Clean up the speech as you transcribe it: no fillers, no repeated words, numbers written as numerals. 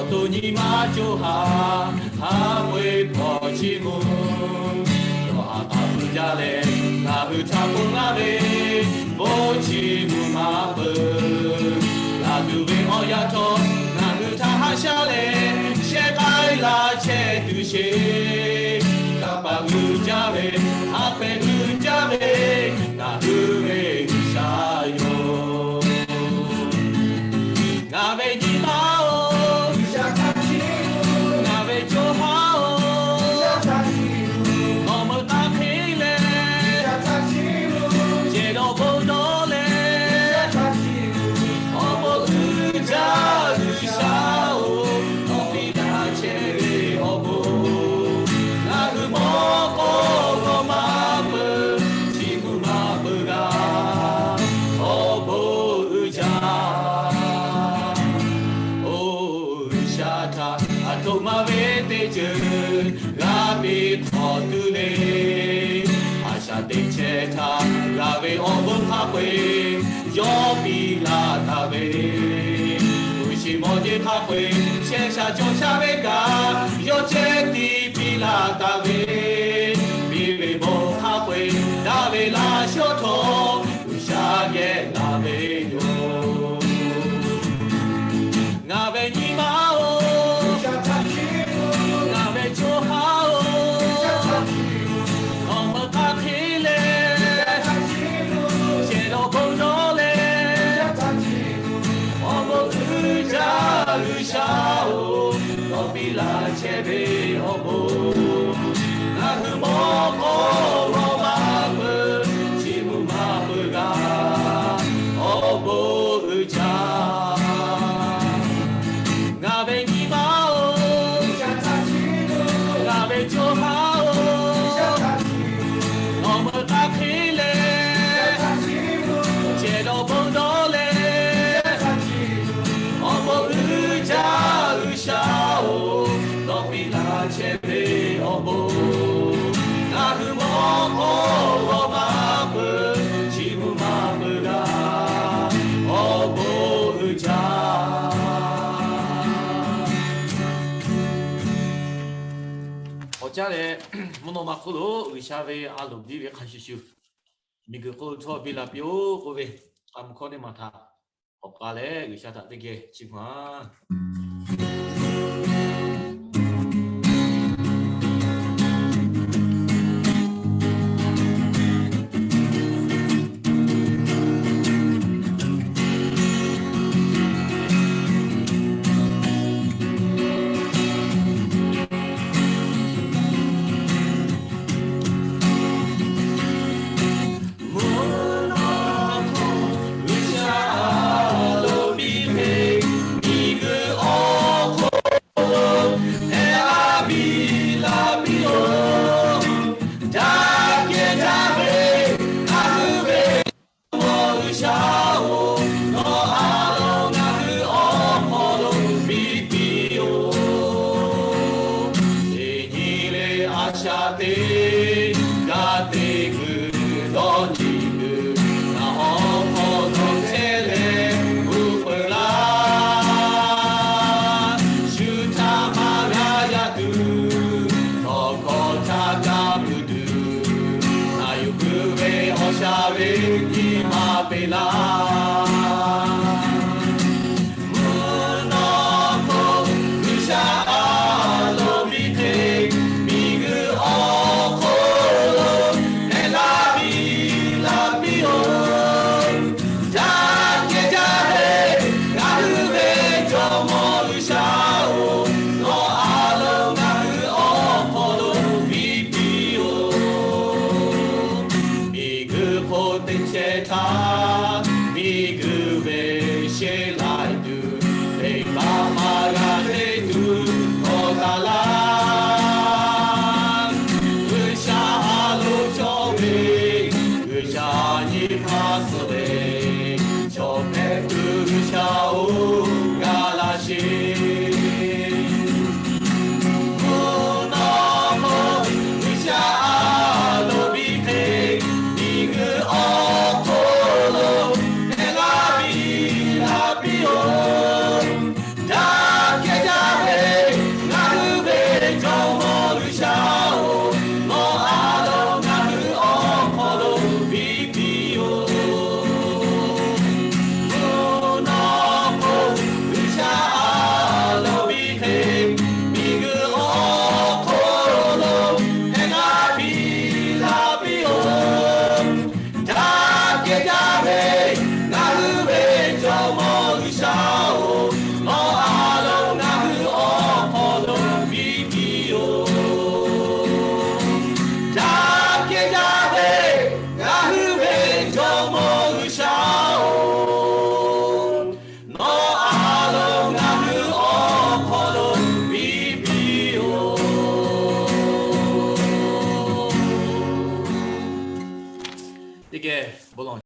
tu ni ma cho ha we po chi mu yo ha ta bu ja le na bu cha pu na le po chi mu ma bu la tu ve ho ya to na bu ta ha sha le she kai la che tu she ka pa bu ja ve ha pe bu ja ve na bu ve sha yo na ve ni ma la ve on bon ha kwe yo pi la ta ve u shi mo je ha kwe che sha jo sha ve ka yo che ti pi la ta ve pi ve mo ha kwe da ve la sho tho u sha ye la ve yo na ve ni ma o na ve cho ha la che ve ho bo na mo ko ro ma bu chi mu ma bu ga ho bo cha nga ve ni ma o nga ve cho ma o no ma ta khi le che do bo do le ho bo cha sha che ve o bo na mo ko ro ma bu chi mu ma bu ga o bo cha o cha le mo no ma ko lo u sha ve a lo bi ve kha shu shu mi ko ko tho bi la pyo ko ve am ko ne ma tha o ka le u sha ta de ge chi ma mi 이게 물론